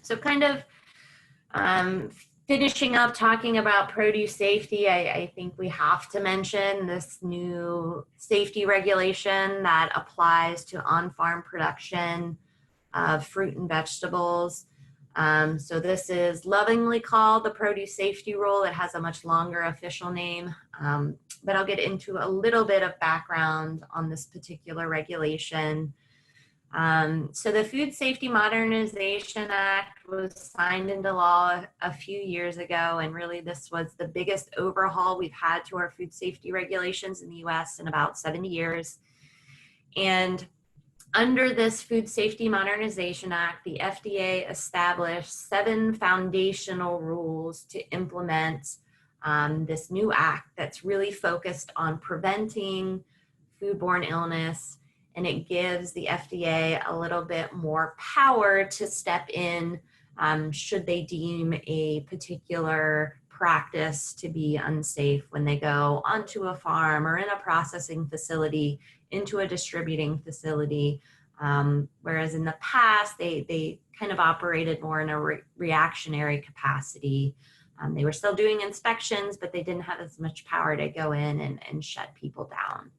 So kind of finishing up talking about produce safety, I think we have to mention this new safety regulation that applies to on-farm production of fruit and vegetables. So this is lovingly called the Produce Safety Rule. It has a much longer official name, but I'll get into a little bit of background on this particular regulation. So the Food Safety Modernization Act was signed into law a few years ago, and really this was the biggest overhaul we've had to our food safety regulations in the US in about 70 years. And under this Food Safety Modernization Act, the FDA established 7 foundational rules to implement this new act that's really focused on preventing foodborne illness, and it gives the FDA a little bit more power to step in should they deem a particular practice to be unsafe when they go onto a farm or in a processing facility, into a distributing facility, whereas in the past they kind of operated more in a reactionary capacity. They were still doing inspections, but they didn't have as much power to go in and shut people down.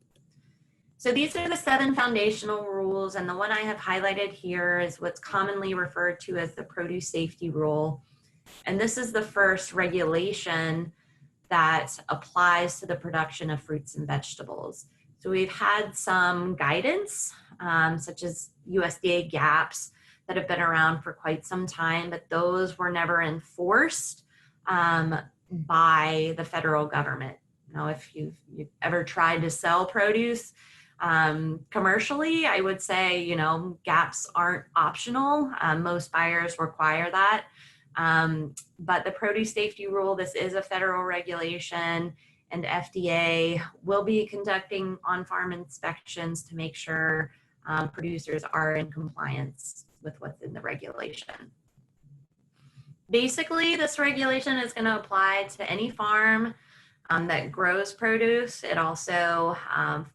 So these are the 7 foundational rules, and the one I have highlighted here is what's commonly referred to as the Produce Safety Rule. And this is the first regulation that applies to the production of fruits and vegetables. So we've had some guidance, such as USDA GAPs, that have been around for quite some time, but those were never enforced by the federal government. Now, if you've ever tried to sell produce commercially, I would say, GAPs aren't optional. Most buyers require that. But the Produce Safety Rule, this is a federal regulation, and FDA will be conducting on-farm inspections to make sure producers are in compliance with what's in the regulation. Basically, this regulation is going to apply to any farm that grows produce. It also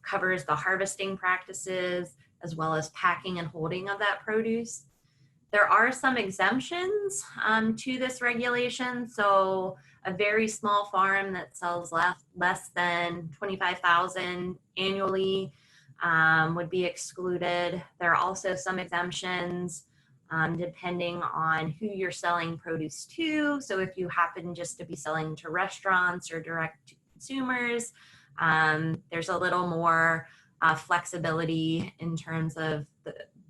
covers the harvesting practices as well as packing and holding of that produce. There are some exemptions to this regulation. So a very small farm that sells less than $25,000 annually would be excluded. There are also some exemptions depending on who you're selling produce to. So if you happen just to be selling to restaurants or direct to consumers, there's a little more flexibility in terms of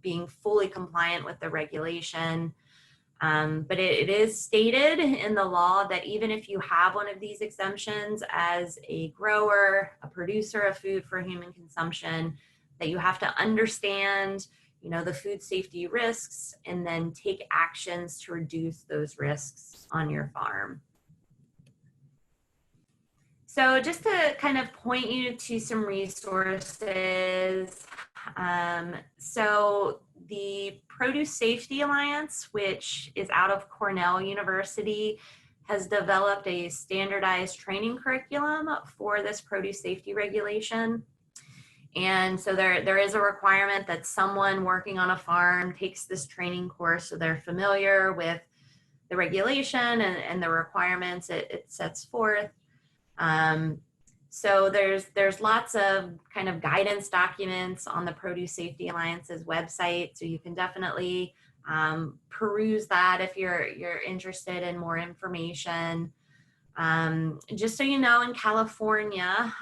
being fully compliant with the regulation. But it is stated in the law that even if you have one of these exemptions as a grower, a producer of food for human consumption, that you have to understand, the food safety risks and then take actions to reduce those risks on your farm. So just to kind of point you to some resources, so the Produce Safety Alliance, which is out of Cornell University, has developed a standardized training curriculum for this produce safety regulation. And so there is a requirement that someone working on a farm takes this training course so they're familiar with the regulation and the requirements it sets forth. So there's lots of kind of guidance documents on the Produce Safety Alliance's website, so you can definitely peruse that if you're interested in more information. Just so you know, in California,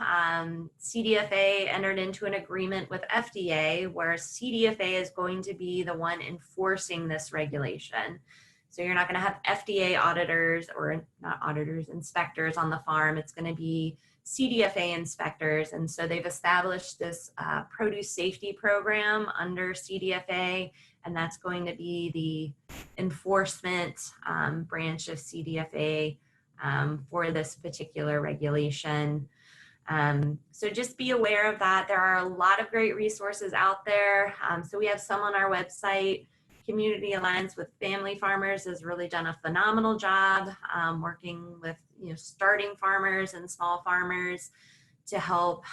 CDFA entered into an agreement with FDA where CDFA is going to be the one enforcing this regulation. So you're not going to have FDA auditors, or not auditors, inspectors on the farm. It's going to be CDFA inspectors. And so they've established this produce safety program under CDFA, and that's going to be the enforcement branch of CDFA for this particular regulation. So just be aware of that. There are a lot of great resources out there. So we have some on our website. Community Alliance with Family Farmers has really done a phenomenal job working with starting farmers and small farmers to help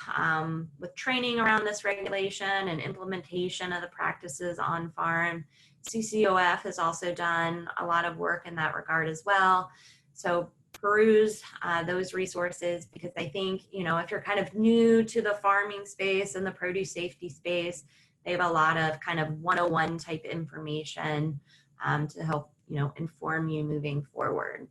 with training around this regulation and implementation of the practices on farm. CCOF has also done a lot of work in that regard as well. So peruse those resources, because I think, you know, if you're kind of new to the farming space and the produce safety space, they have a lot of kind of 101 type information to help, you know, inform you moving forward.